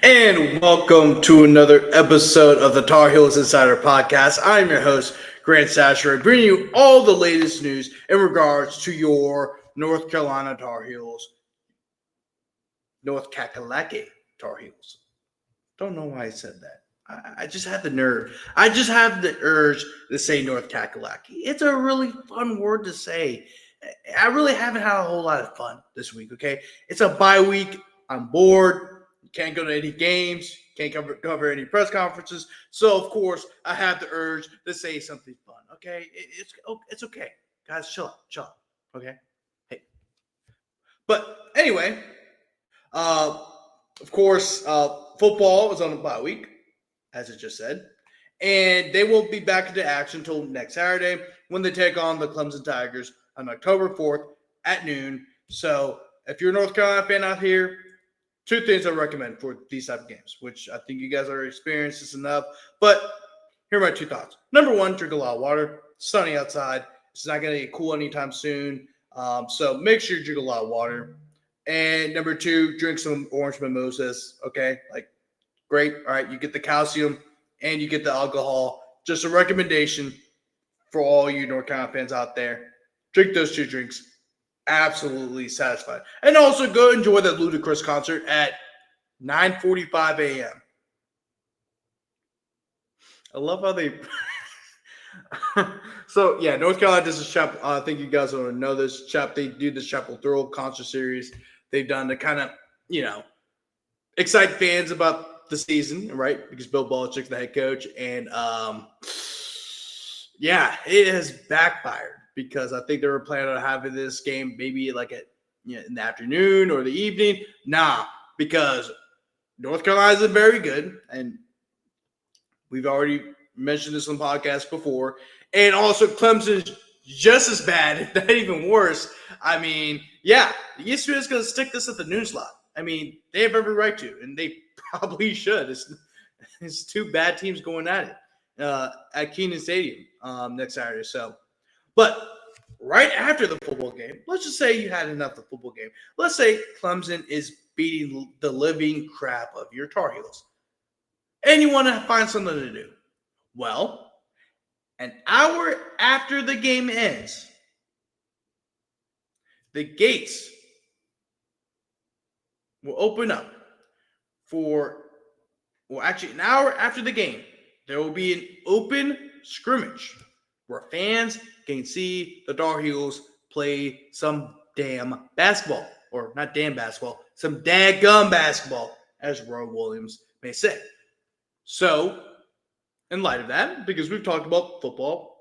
And welcome to another episode of the Tar Heels Insider Podcast. I'm your host, Grant Chachere, bringing you all the latest news in regards to your North Carolina Tar Heels, North Kakalaki Tar Heels. Don't know why I said that. I just had the nerve. I just have the urge to say North Kakalaki. It's a really fun word to say. I really haven't had a whole lot of fun this week, okay? It's a bye week. I'm bored. Can't go to any games. Can't cover any press conferences. So, of course, I have the urge to say something fun, okay? It's okay. Guys, chill out, okay? Hey. But anyway, of course, football is on a bye week, as I just said. And they will be back into action until next Saturday when they take on the Clemson Tigers on October 4th at noon. So if you're a North Carolina fan out here, two things I recommend for these type of games, which I think you guys already experienced this enough. But here are my two thoughts. Number one, drink a lot of water. It's sunny outside. It's not going to get cool anytime soon. So make sure you drink a lot of water. And number two, drink some orange mimosas. Okay, great. All right, you get the calcium and you get the alcohol. Just a recommendation for all you North Carolina fans out there. Drink those two drinks. Absolutely satisfied. And also go enjoy that Ludacris concert at 9:45 a.m. I love how they So yeah, North Carolina does this chapel. I think you guys don't know this chap. They do this Chapel Thrill concert series. They've done to kind of, excite fans about the season, right? Because Bill Belichick's the head coach. And it has backfired because I think they were planning on having this game maybe in the afternoon or the evening. Nah, because North Carolina isn't very good, and we've already mentioned this on podcasts before. And also Clemson is just as bad, if not even worse. I mean, yeah, the ESPN is going to stick this at the noon slot. I mean, they have every right to, and they probably should. It's two bad teams going at it at Kenan Stadium next Saturday. So, but right after the football game, let's just say you had enough of the football game. Let's say Clemson is beating the living crap of your Tar Heels, and you want to find something to do. Well, an hour after the game ends, the gates will open up an hour after the game, there will be an open scrimmage where fans can see the Tar Heels play some damn basketball. Or not damn basketball, some daggum basketball, as Roy Williams may say. So, in light of that, because we've talked about football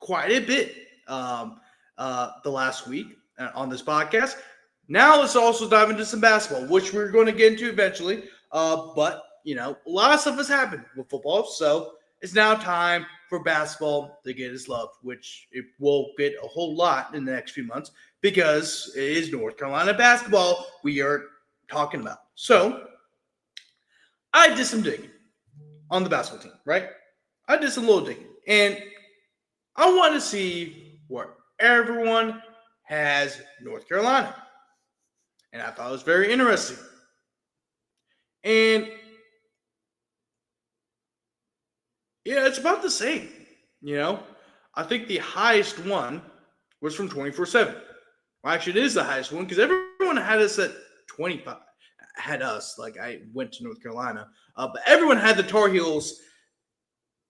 quite a bit the last week on this podcast, now let's also dive into some basketball, which we're going to get into eventually. But, a lot of stuff has happened with football, so it's now time for basketball to get its love, which it will get a whole lot in the next few months because it is North Carolina basketball we are talking about. So, I did some digging on the basketball team, right? I did some little digging, and I want to see where everyone has North Carolina. And I thought it was very interesting. And, it's about the same, I think the highest one was from 24/7. Well, actually, it is the highest one because everyone had us at 25. Had us, like I went to North Carolina. But everyone had the Tar Heels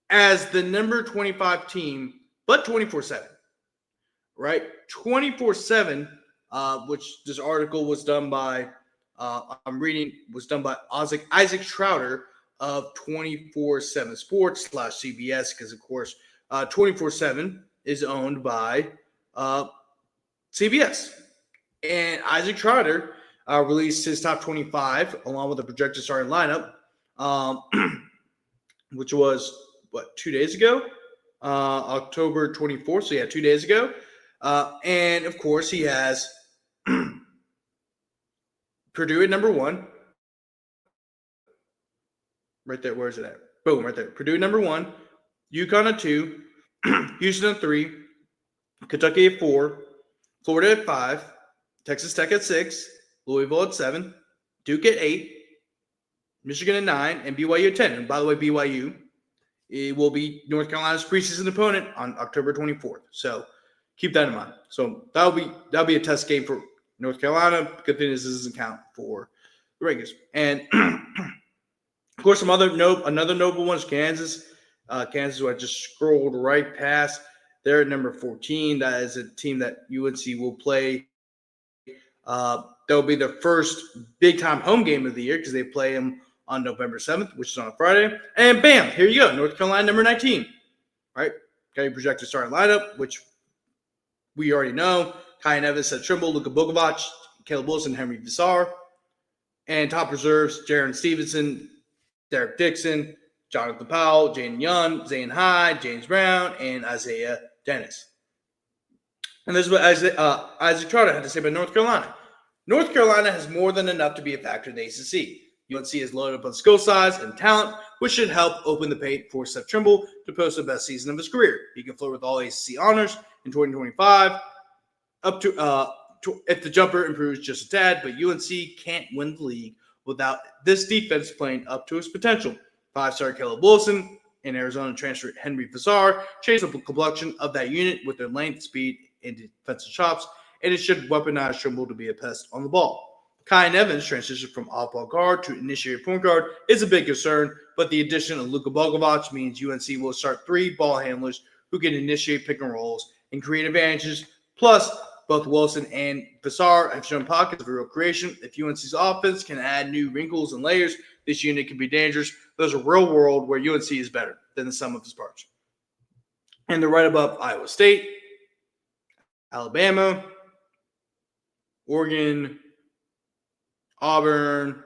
as the number 25 team, but 24/7, right? 24/7, which this article was done by, was done by Isaac Schroeder of 24/7 Sports /CBS, because of course 24/7 is owned by CBS. And Isaac Schroeder released his top 25 along with the projected starting lineup, which was 2 days ago, October 24th. So 2 days ago. And of course he has Purdue at number 1. Right there. Where is it at? Boom, right there. Purdue number 1, UConn at 2, Houston at 3, Kentucky at 4, Florida at 5, Texas Tech at 6, Louisville at 7, Duke at 8, Michigan at 9, and BYU at 10. And by the way, BYU, it will be North Carolina's preseason opponent on October 24th. So keep that in mind. So that'll be a test game for North Carolina. Good thing is this doesn't count for the Regulars. And of course, another notable one is Kansas. Kansas, who I just scrolled right past, they're at number 14. That is a team that UNC will play. That'll be their first big-time home game of the year because they play them on November 7th, which is on a Friday. And bam, here you go, North Carolina, number 19. Right? Got your projected starting lineup, which we already know. Kai Nevis, Seth Trimble, Luka Bogovac, Caleb Wilson, Henry Visar. And top reserves, Jaron Stevenson, Derek Dixon, Jonathan Powell, Jaden Young, Zane Hyde, James Brown, and Isaiah Dennis. And this is what Isaac Trotter had to say about North Carolina. North Carolina has more than enough to be a factor in the ACC. UNC is loaded up on skill size and talent, which should help open the paint for Seth Trimble to post the best season of his career. He can flirt with all ACC honors in 2025, up to if the jumper improves just a tad, but UNC can't win the league without this defense playing up to its potential. 5-star Caleb Wilson and Arizona transfer Henry Visar change the complexion of that unit with their length, speed, and defensive chops, and it should weaponize Trimble to be a pest on the ball. Kai Evans' transition from off-ball guard to initiator point guard is a big concern, but the addition of Luka Bogovac means UNC will start 3 ball handlers who can initiate pick and rolls and create advantages. Plus, both Wilson and Visar have shown pockets of real creation. If UNC's offense can add new wrinkles and layers, this unit can be dangerous. There's a real world where UNC is better than the sum of its parts. And they're right above Iowa State, Alabama, Oregon, Auburn,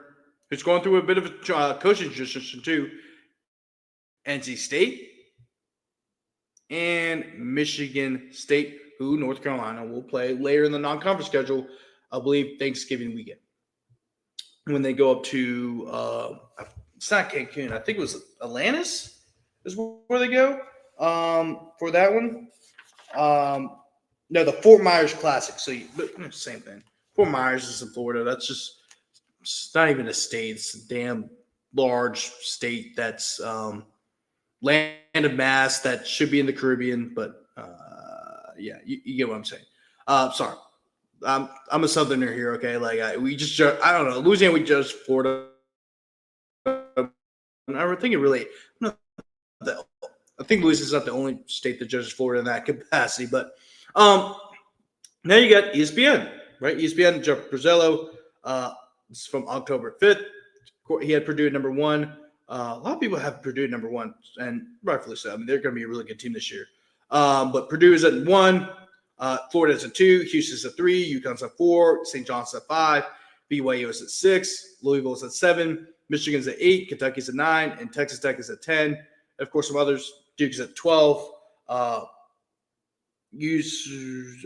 who's going through a bit of a coaching transition too, NC State, and Michigan State, who North Carolina will play later in the non-conference schedule, I believe Thanksgiving weekend. When they go up to, it's not Cancun, I think it was Atlantis is where they go for that one. No, the Fort Myers Classic. So same thing. Fort Myers is in Florida. That's just it's not even a state. It's a damn large state that's land of mass that should be in the Caribbean. But yeah, you get what I'm saying. Sorry. I'm a Southerner here, okay? Like I don't know. Louisiana, we judge Florida. I think it really. I think Louisiana's not the only state that judges Florida in that capacity, but now you got ESPN, right? ESPN, Jeff Brazzello, it's from October 5th. He had Purdue at number 1. A lot of people have Purdue at number 1, and rightfully so. I mean, they're going to be a really good team this year. But Purdue is at 1. Florida is at 2. Houston's at 3. UConn's at 4. St. John's at 5. BYU is at 6. Louisville is at 7. Michigan's at 8. Kentucky's at 9. And Texas Tech is at 10. And of course, some others. Duke's at 12.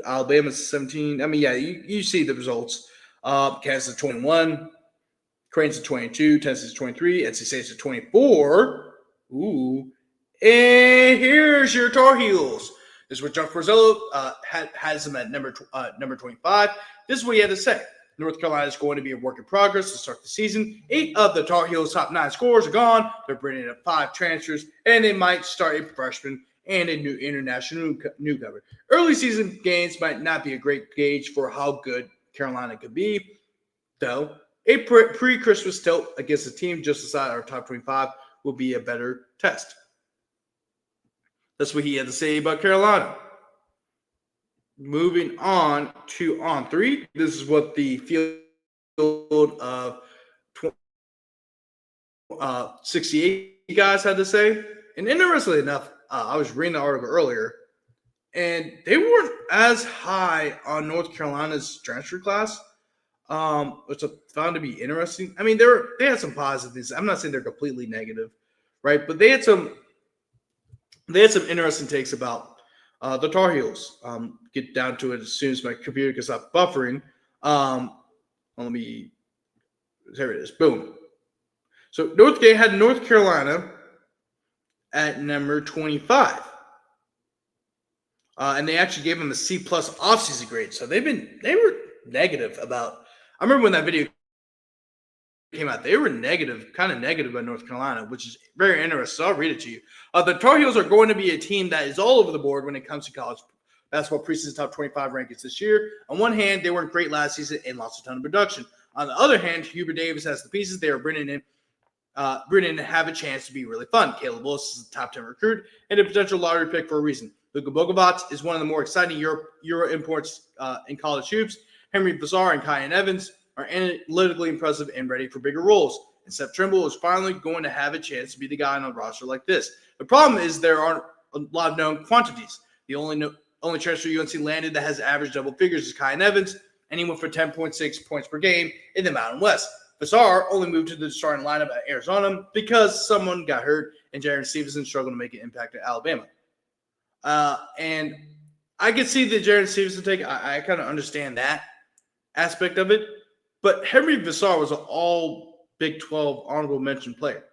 Alabama's at 17. I mean, yeah, you see the results. Kansas at 21. Creighton's at 22. Tennessee's at 23. NC State's at 24. Ooh. And here's your Tar Heels. This is what Jeff Brazzello has them at number 25. This is what he had to say. North Carolina is going to be a work in progress to start the season. 8 of the Tar Heels' top 9 scorers are gone. They're bringing up 5 transfers, and they might start a freshman and a new international newcomer. Early season gains might not be a great gauge for how good Carolina could be, though. A pre-Christmas tilt against a team just inside our top 25 will be a better test. That's what he had to say about Carolina. Moving on to On 3. This is what the field of 68 guys had to say. And interestingly enough, I was reading the article earlier, and they weren't as high on North Carolina's transfer class, which I found to be interesting. I mean, they had some positive things. I'm not saying they're completely negative, right? But they had some interesting takes about the Tar Heels. Get down to it as soon as my computer can stop buffering. There it is. Boom. So had North Carolina at number 25. And they actually gave them a C+ offseason grade. So they were negative about. I remember when that video came out, they were kind of negative about North Carolina, which is very interesting. So I'll read it to you. The Tar Heels are going to be a team that is all over the board when it comes to college basketball preseason top 25 rankings this year. On one hand, they weren't great last season and lost a ton of production. On the other hand, Hubert Davis has the pieces they are bringing in have a chance to be really fun. Caleb Willis is a top 10 recruit and a potential lottery pick for a reason. Luka Bogovac is one of the more exciting Euro imports in college hoops. Henry Vassar and Kyan Evans are analytically impressive and ready for bigger roles. And Seth Trimble is finally going to have a chance to be the guy on a roster like this. The problem is there aren't a lot of known quantities. The only transfer UNC landed that has averaged double figures is Kyan Evans, and he went for 10.6 points per game in the Mountain West. Vassar only moved to the starting lineup at Arizona because someone got hurt and Jaron Stevenson struggled to make an impact at Alabama. And I could see the Jaron Stevenson take. I kind of understand that aspect of it. But Henry Vassar was an all Big 12 honorable mention player.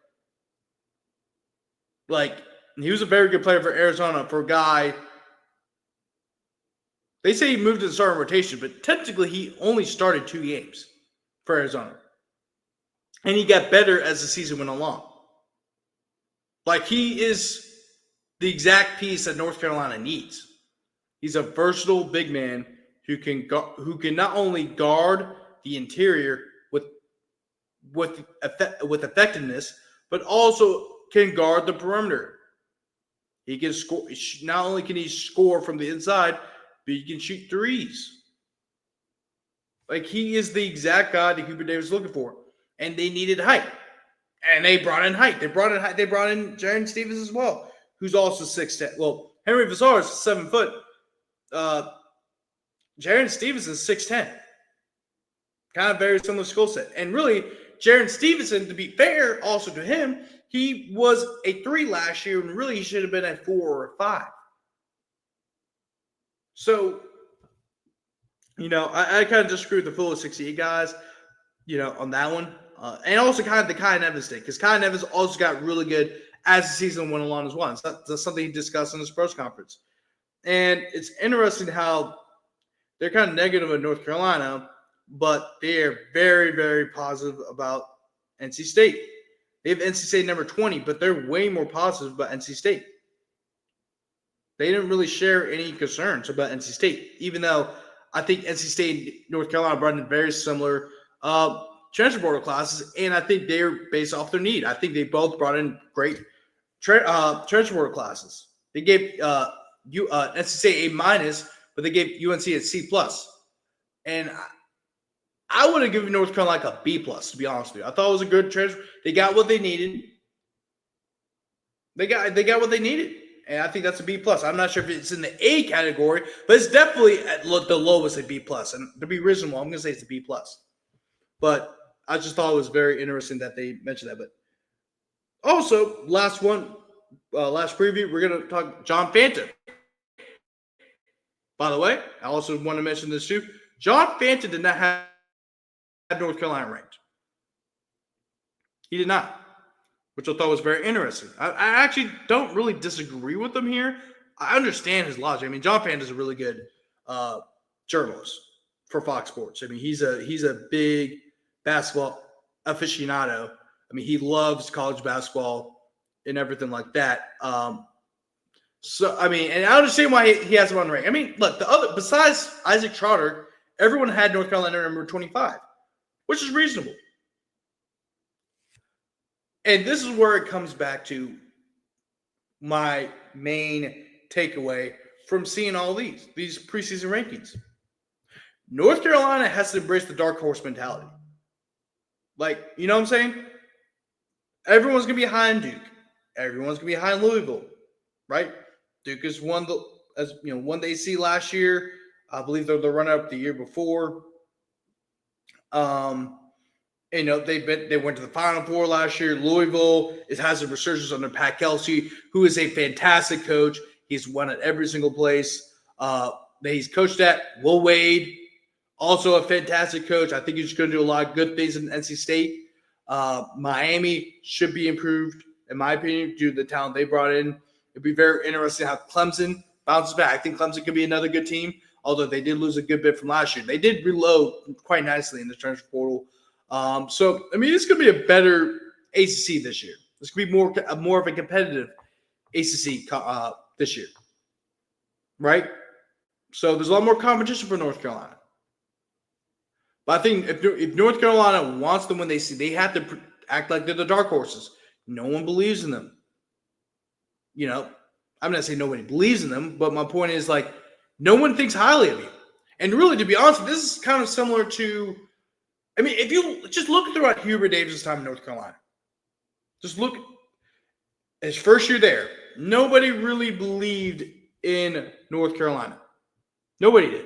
Like, he was a very good player for Arizona for a guy. They say he moved to the starting rotation, but technically he only started 2 games for Arizona. And he got better as the season went along. Like, he is the exact piece that North Carolina needs. He's a versatile big man who can not only guard the interior with effectiveness, but also can guard the perimeter. He can score. Not only can he score from the inside, but he can shoot threes. Like, he is the exact guy that Hubert Davis was looking for. And they needed height. And they brought in height. They brought in Jaron Stevens as well, who's also 6'10". Well, Henry Vassar is 7 foot. Jaron Stevens is 6'10". Kind of very similar skill set. And really, Jaron Stevenson, to be fair also to him, he was a 3 last year, and really he should have been a 4 or a 5. So, I kind of disagree with the full 68 guys, on that one. And also kind of the Kyan Evans thing, because Kyan Evans also got really good as the season went along as well. That's something he discussed in his press conference. And it's interesting how they're kind of negative on North Carolina, but they are very, very positive about NC State. They have NC State number 20, but they're way more positive about NC State. They didn't really share any concerns about NC State, even though I think NC State and North Carolina brought in very similar transfer portal classes, and I think they're based off their need. I think they both brought in great transfer portal classes. They gave NC State A-, but they gave UNC a C+. And I would have given North Carolina like a B+, to be honest with you. I thought it was a good transfer. They got what they needed. They got what they needed. And I think that's a B+. I'm not sure if it's in the A category, but it's definitely at the lowest a B+. And to be reasonable, I'm going to say it's a B+. But I just thought it was very interesting that they mentioned that. But also, last preview, we're going to talk John Fanta. By the way, I also want to mention this too. John Fanta did not have North Carolina ranked. He did not, which I thought was very interesting. I actually don't really disagree with him here. I understand his logic. I mean, John Fanta is a really good journalist for Fox Sports. I mean, he's a big basketball aficionado. I mean, he loves college basketball and everything like that. So, I mean, and I understand why he has him on the rank. I mean, look, besides Isaac Trotter, everyone had North Carolina number 25, which is reasonable. And this is where it comes back to my main takeaway from seeing all these preseason rankings. North Carolina has to embrace the dark horse mentality. Like, you know what I'm saying? Everyone's going to be high in Duke. Everyone's going to be high in Louisville, right? Duke has won the AC last year. I believe they're the runner-up the year before. They went to the Final Four last year. Louisville has a resurgence under Pat Kelsey, who is a fantastic coach. He's won at every single place that he's coached at. Will Wade, also a fantastic coach. I think he's going to do a lot of good things in NC State. Miami should be improved, in my opinion, due to the talent they brought in. It'd be very interesting how Clemson bounces back. I think Clemson could be another good team, although they did lose a good bit from last year. They did reload quite nicely in the transfer portal. So I mean, it's going to be a better ACC this year. It's going to be more of a competitive ACC this year, right? So there's a lot more competition for North Carolina. But I think if North Carolina wants to win, they have to act like they're the dark horses. No one believes in them. You know, I'm not saying nobody believes in them, but my point is like no one thinks highly of you. And really, to be honest, this is kind of similar to, I mean, if you just look throughout Hubert Davis' time in North Carolina, just look his first year there. Nobody really believed in North Carolina. Nobody did.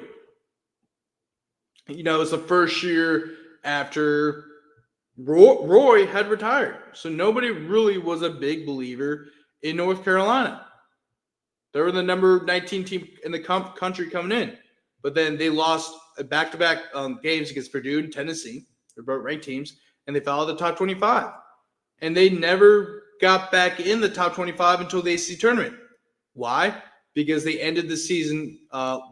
You know, it's the first year after Roy had retired. So nobody really was a big believer in North Carolina. They were the number 19 team in the country coming in. But then they lost back-to-back games against Purdue and Tennessee. They're both ranked teams. And they fell out of the top 25. And they never got back in the top 25 until the ACC tournament. Why? Because they ended the season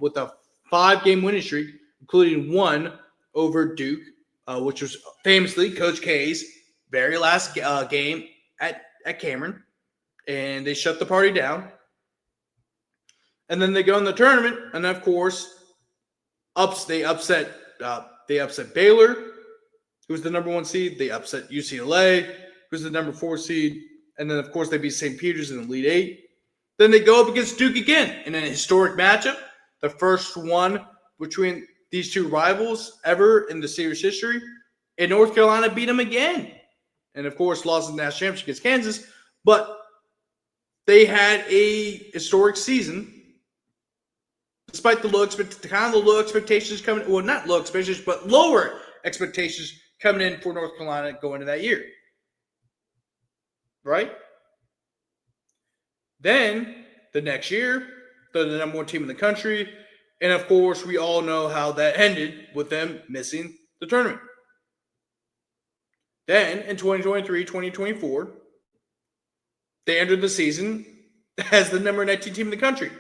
with a 5-game winning streak, including one over Duke, which was famously Coach K's very last game at Cameron. And they shut the party down. And then they go in the tournament, and of course, they upset Baylor, who's the number 1 seed. They upset UCLA, who's the number 4 seed. And then, of course, they beat St. Peter's in the Elite Eight. Then they go up against Duke again in a historic matchup, the first one between these two rivals ever in the series history. And North Carolina beat them again. And, of course, lost the national championship against Kansas. But they had a historic season. Despite the low expectations coming, well, not low expectations, but lower expectations coming in for North Carolina going into that year. Right? Then, the next year, they're the number 1 team in the country. And, of course, we all know how that ended with them missing the tournament. Then, in 2023, 2024, they entered the season as the number 19 team in the country.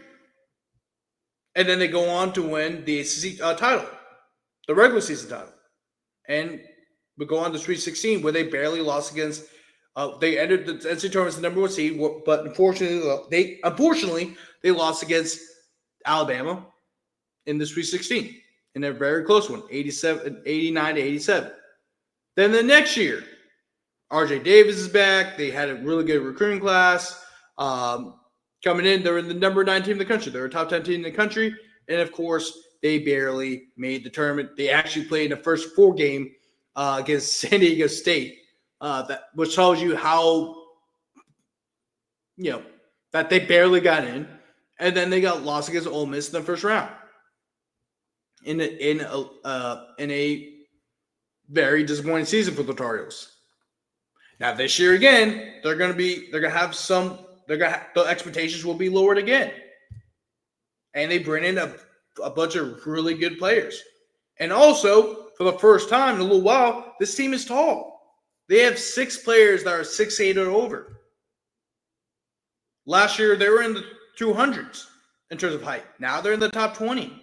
And then they go on to win the ACC title, the regular season title. And we go on to Sweet 16, where they barely lost against they entered the NCAA tournament as the number 1 seed, but unfortunately they lost against Alabama in the Sweet 16 in a very close one, 89 to 87. Then the next year, RJ Davis is back. They had a really good recruiting class. Coming in, they're in the number 9 team in the country. They're a top 10 team in the country. And, of course, they barely made the tournament. They actually played in the first 4 game against San Diego State, which tells you how, that they barely got in. And then they got lost against Ole Miss in the first round in a very disappointing season for the Tar Heels. Now, this year, again, the expectations will be lowered again. And they bring in a bunch of really good players. And also, for the first time in a little while, this team is tall. They have 6 players that are 6'8" or over. Last year, they were in the 200s in terms of height. Now they're in the top 20.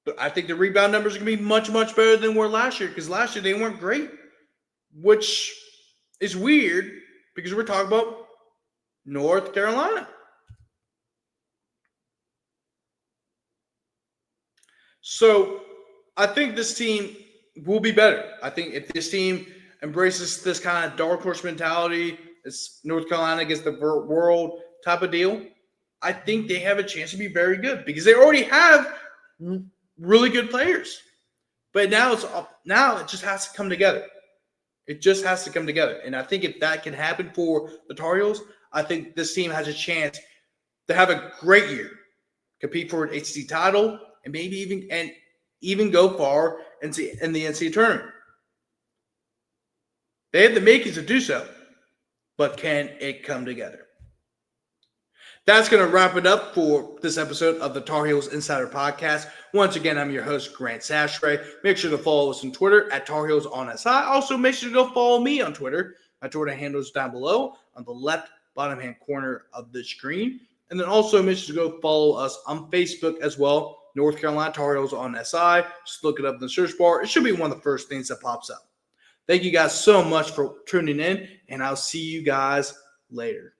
But I think the rebound numbers are going to be much, much better than were last year, because last year they weren't great, which is weird because we're talking about North Carolina. So I think this team will be better. I think if this team embraces this kind of dark horse mentality, it's North Carolina against the world type of deal, I think they have a chance to be very good because they already have really good players. But now it just has to come together. It just has to come together. And I think if that can happen for the Tar Heels, I think this team has a chance to have a great year, compete for an ACC title, and maybe even go far in the NCAA tournament. They have the makings to do so, but can it come together? That's going to wrap it up for this episode of the Tar Heels Insider Podcast. Once again, I'm your host, Grant Chachere. Make sure to follow us on Twitter at Tar Heels on SI. Also, make sure to go follow me on Twitter. My Twitter handle is down below on the left bottom hand corner of the screen. And then also make sure to go follow us on Facebook as well. North Carolina Tar Heels on SI. Just look it up in the search bar. It should be one of the first things that pops up. Thank you guys so much for tuning in, and I'll see you guys later.